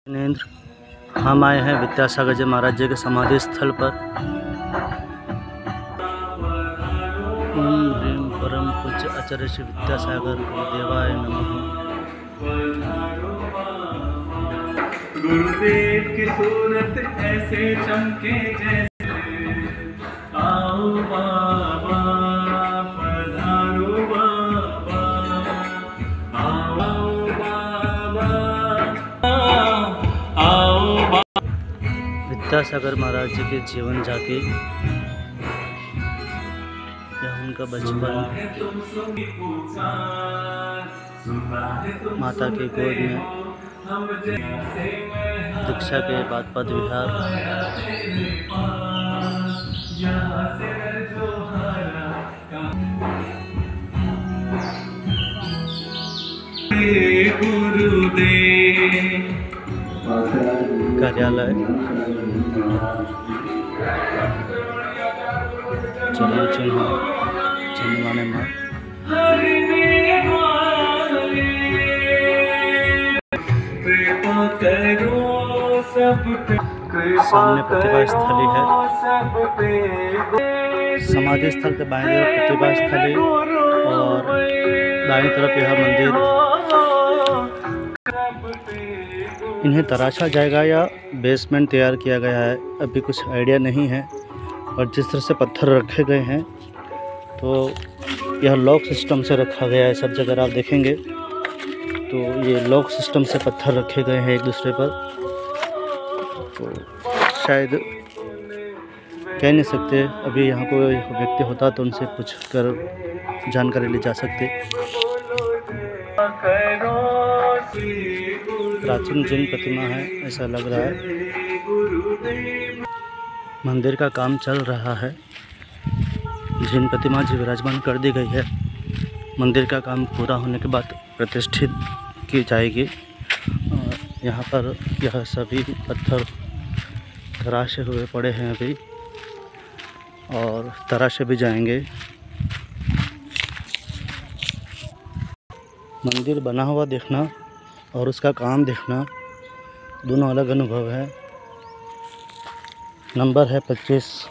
नेंद्र हम आए हैं विद्यासागर जी महाराज जी के समाधि स्थल पर। ओम ह्रीं परम पूज्य आचार्य श्री विद्यासागर गुरुदेवाय नमः। गुरुदेव की सूरत ऐसे चमके जैसे आओ बाबा पधारो बाबा आओ बाबा आओ बाबा। विद्यासागर महाराज जी के जीवन झांकी, यह उनका बचपन, माता के गोद में दीक्षा के बाद पद विहार, कार्यालय, चलो चिन्ह चिन्हवाने माँ, सामने प्रतिभा स्थली है। समाधि स्थल के बाईं तरफ प्रतिभा स्थली और दाईं तरफ यह मंदिर। इन्हें तराशा जाएगा या बेसमेंट तैयार किया गया है, अभी कुछ आइडिया नहीं है। और जिस तरह से पत्थर रखे गए हैं तो यह लॉक सिस्टम से रखा गया है। सब जगह आप देखेंगे तो ये लॉक सिस्टम से पत्थर रखे गए हैं एक दूसरे पर। तो शायद कह नहीं सकते, अभी यहाँ कोई व्यक्ति होता तो उनसे पूछ कर जानकारी ली जा सकती। प्राचीन जैन प्रतिमा है ऐसा लग रहा है। मंदिर का काम चल रहा है, जैन प्रतिमा जी विराजमान कर दी गई है। मंदिर का काम पूरा होने के बाद प्रतिष्ठित की जाएगी। और यहाँ पर यह सभी पत्थर तराशे हुए पड़े हैं अभी, और तराशे भी जाएंगे। मंदिर बना हुआ देखना और उसका काम देखना दोनों अलग अनुभव है। नंबर है 25।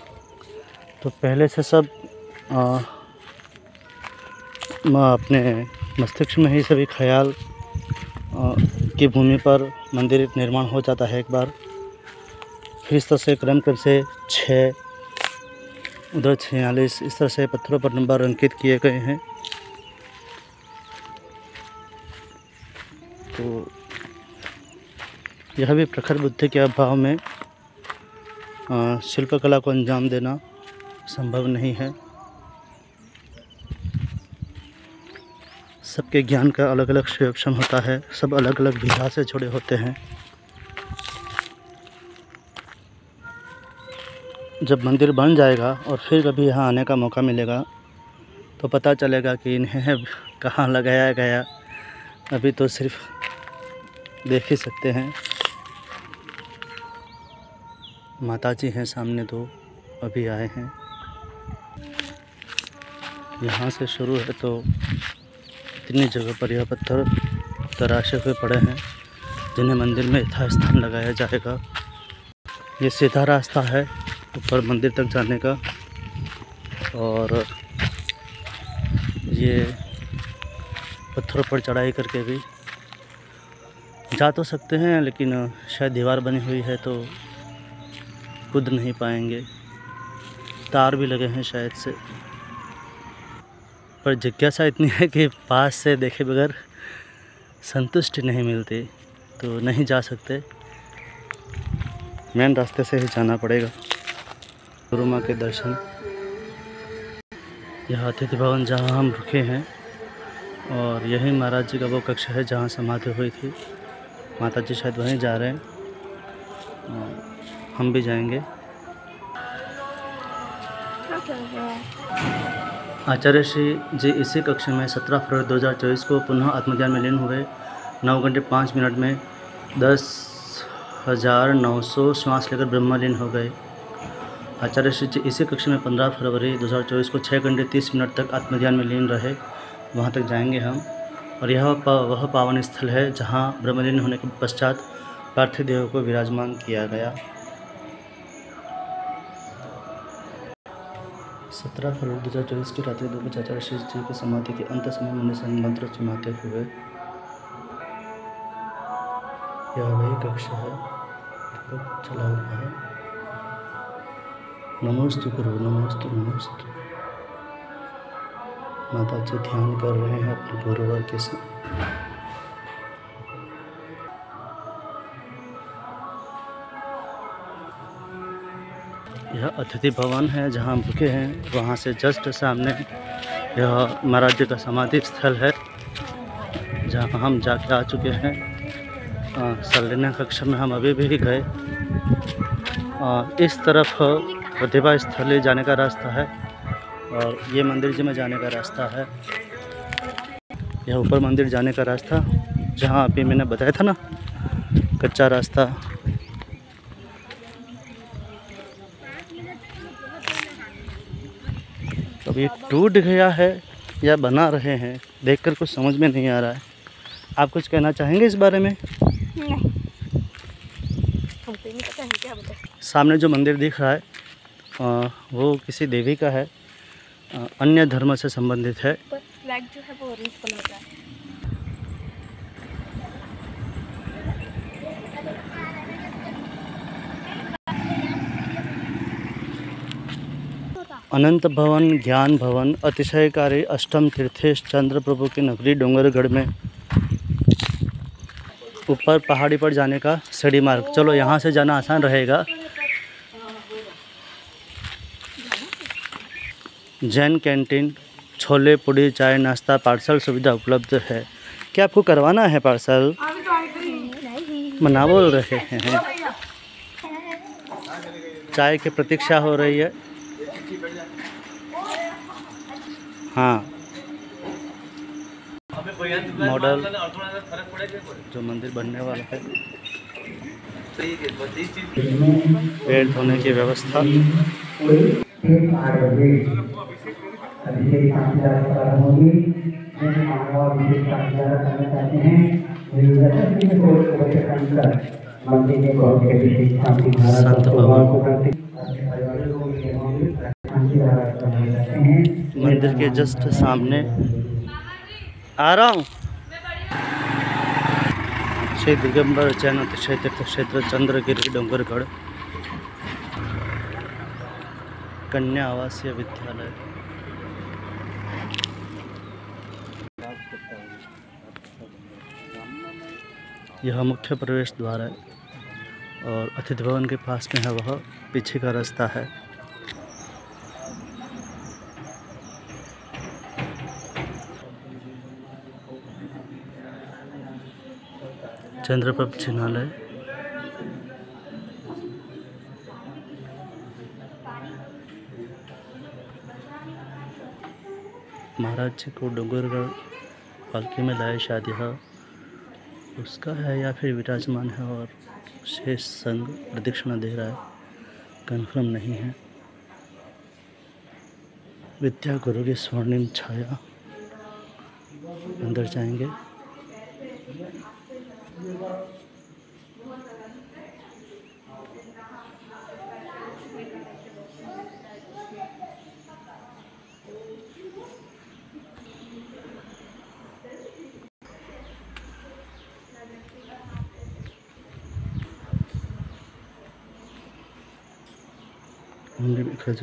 तो पहले से सब अपने मस्तिष्क में ही सभी ख्याल की भूमि पर मंदिर निर्माण हो जाता है एक बार। फिर इस तरह से क्रम से 6, उधर 46, इस तरह से पत्थरों पर नंबर अंकित किए गए हैं। तो यह भी प्रखर बुद्धि के अभाव में शिल्पकला को अंजाम देना संभव नहीं है। सबके ज्ञान का अलग अलग स्वयं होता है, सब अलग अलग विधा से जुड़े होते हैं। जब मंदिर बन जाएगा और फिर कभी यहाँ आने का मौका मिलेगा तो पता चलेगा कि इन्हें कहाँ लगाया गया। अभी तो सिर्फ देख ही सकते हैं। माताजी हैं सामने, 2 अभी आए हैं। यहाँ से शुरू है तो इतनी जगह पर यह पत्थर तराशे हुए पड़े हैं जिन्हें मंदिर में यथास्थान लगाया जाएगा। ये सीधा रास्ता है ऊपर मंदिर तक जाने का, और ये पत्थरों पर चढ़ाई करके भी जा तो सकते हैं, लेकिन शायद दीवार बनी हुई है तो कूद नहीं पाएंगे। तार भी लगे हैं शायद से, पर जिज्ञासा इतनी है कि पास से देखे बगैर संतुष्टि नहीं मिलती, तो नहीं जा सकते। मेन रास्ते से ही जाना पड़ेगा। गुरु माँ के दर्शन। यह अतिथि भवन जहाँ हम रुके हैं, और यही महाराज जी का वो कक्ष है जहाँ समाधि हुई थी। माता जी शायद वहीं जा रहे हैं, हम भी जाएंगे। आचार्य श्री जी इसी कक्ष में 17 फरवरी 2024 को पुनः आत्मज्ञान में लीन हुए। 9 घंटे 5 मिनट में 10,900 श्वास लेकर ब्रह्मलीन हो गए। आचार्य श्री जी इसी कक्ष में 15 फरवरी 2024 को 6 घंटे 30 मिनट तक आत्मज्ञान में लीन रहे। वहाँ तक जाएंगे हम। और यह वह पावन स्थल है जहाँ ब्रह्मलीन होने के पश्चात पार्थिव देह को विराजमान किया गया। 17 फरवरी 2024 की रात्रि 2 बजे आचार्य शेष जी की समाधि के अंत समय मुनि मंत्र सुनाते हुए, यह वही कक्ष है, दीपक चला हुआ है। नमोस्तु गुरु, नमोस्तु नमोस्तु। माता जी ध्यान कर रहे हैं अपने गुरुवर के साथ। यह अतिथि भवन है जहाँ हम रुके हैं, वहाँ से जस्ट सामने यह महाराज जी का समाधि स्थल है, जहाँ हम जाके आ चुके हैं। संलीन कक्ष में हम अभी भी गए। इस तरफ प्रतिभा स्थली जाने का रास्ता है और ये मंदिर जी में जाने का रास्ता है। यह ऊपर मंदिर जाने का रास्ता, जहाँ अभी मैंने बताया था ना, कच्चा रास्ता। अभी टूट गया है या बना रहे हैं, देखकर कुछ समझ में नहीं आ रहा है। आप कुछ कहना चाहेंगे इस बारे में? नहीं, हमको नहीं पता है क्या बताएं। सामने जो मंदिर दिख रहा है वो किसी देवी का है, अन्य धर्म से संबंधित है। पर फ्लैग जो है वो ऑरेंज कलर का है। अनंत भवन, ज्ञान भवन, अतिशयकारी अष्टम तीर्थेश चंद्र प्रभु की नगरी डोंगरगढ़ में ऊपर पहाड़ी पर जाने का सीढ़ी मार्ग। चलो यहाँ से जाना आसान रहेगा। जैन कैंटीन, छोले पूड़ी चाय नाश्ता पार्सल सुविधा उपलब्ध है। क्या आपको करवाना है पार्सल? मना बोल रहे हैं। चाय की प्रतीक्षा हो रही है। हाँ, मॉडल जो मंदिर बनने वाला है, पैर धोने की व्यवस्था। संत भवन मंदिर के जस्ट सामने आ रहा हूँ। श्री दिगंबर जैन अतिशय तीर्थ क्षेत्र चंद्रगिरी डोंगरगढ़ कन्या आवासीय विद्यालय। यह मुख्य प्रवेश द्वार है और अतिथि भवन के पास में है वह पीछे का रास्ता है। चंद्रप्रभ चिन्हालय। महाराज जी को डोंगरगढ़ पालकी में लाए, शादी है उसका है या फिर विराजमान है और शेष संघ प्रदक्षिणा दे रहा है, कन्फर्म नहीं है। विद्या गुरु की स्वर्णिम छाया। अंदर जाएंगे।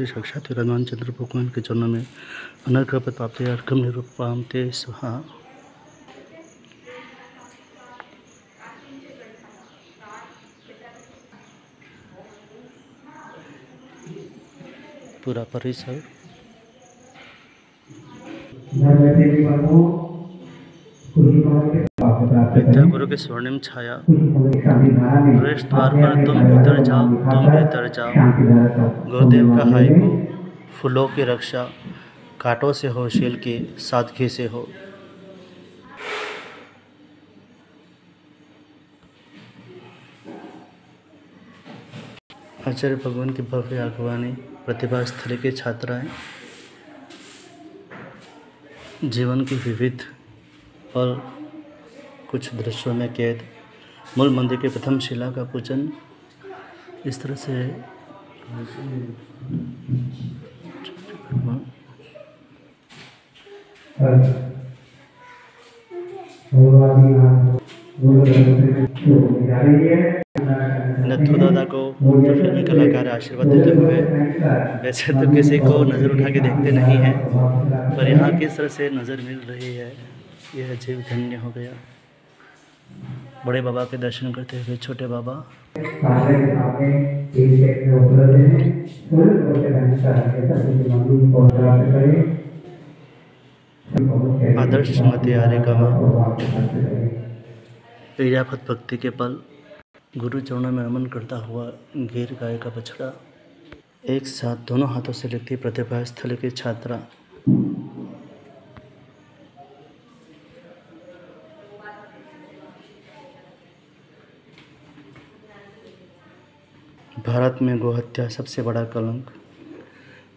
साक्षात हनुमान चंद्र भगवान के चरणों में अनर्घ प्राप्ति अर्घम निरूपाम ते स्वाहा। पूरा परिसर विद्या गुरु की स्वर्णिम छाया। प्रवेश द्वार पर तुम भीतर जाओ, तुम भीतर जाओ। गुरुदेव का हाइकू, फूलों की रक्षा, कांटों से हो, शील की सादगी से हो। आचार्य भगवान की भव्य अगवानी, प्रतिभा स्थली की छात्राएं, जीवन की विविध और कुछ दृश्यों में कैद, मूल मंदिर के प्रथम शिला का पूजन इस तरह से नथु दादा को जो फिल्मी कलाकार आशीर्वाद देते हुए, वैसे तो किसी को नज़र उठा के देखते नहीं हैं, पर यहाँ किस तरह से नज़र मिल रही है, यह जीव धन्य हो गया। बड़े बाबा के दर्शन करते हुए छोटे बाबा। आदर्श मत यारे कमा, इजाफत भक्ति के पल, गुरु चरणों में नमन करता हुआ गिर गाय का बछड़ा, एक साथ दोनों हाथों से लिखती प्रतिभा स्थल की छात्रा। भारत में गोहत्या सबसे बड़ा कलंक।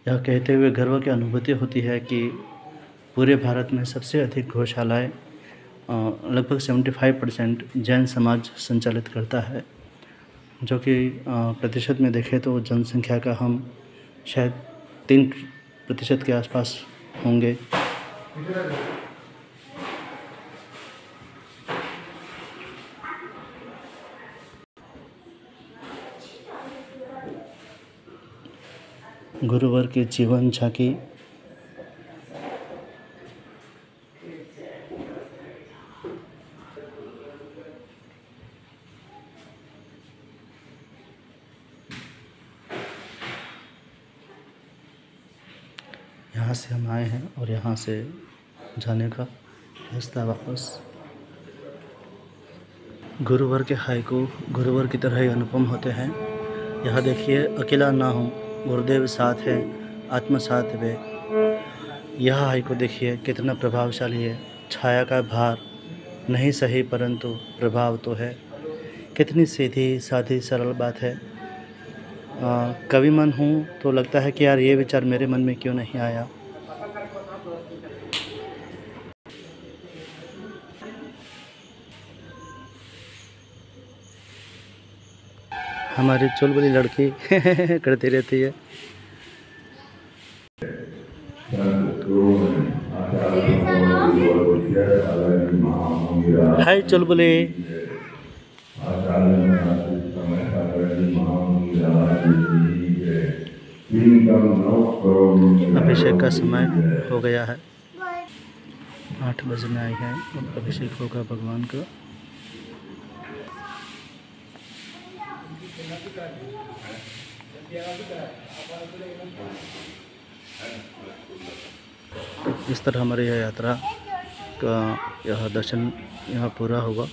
यह कहते हुए गर्व की अनुभूति होती है कि पूरे भारत में सबसे अधिक गौशालाएँ लगभग 75% जैन समाज संचालित करता है, जो कि प्रतिशत में देखें तो जनसंख्या का हम शायद 3% के आसपास होंगे। गुरुवर की जीवन झांकी। यहाँ से हम आए हैं और यहाँ से जाने का रास्ता वापस। गुरुवर के हाइकू गुरुवर की तरह ही अनुपम होते हैं। यहाँ देखिए, अकेला ना हूँ, गुरुदेव साथ है, आत्मा साथ वे। यह हाइकू देखिए कितना प्रभावशाली है। छाया का भार नहीं सही, परंतु प्रभाव तो है। कितनी सीधी सादी सरल बात है। कवि मन हूँ तो लगता है कि यार ये विचार मेरे मन में क्यों नहीं आया। हमारी चुलबुली लड़की करती रहती है। हाय चुलबुली। अभिषेक का समय हो गया है, 8 बजने आई है और अभिषेक होगा भगवान का। इस तरह हमारी यह यात्रा का यह दर्शन यहाँ पूरा हुआ।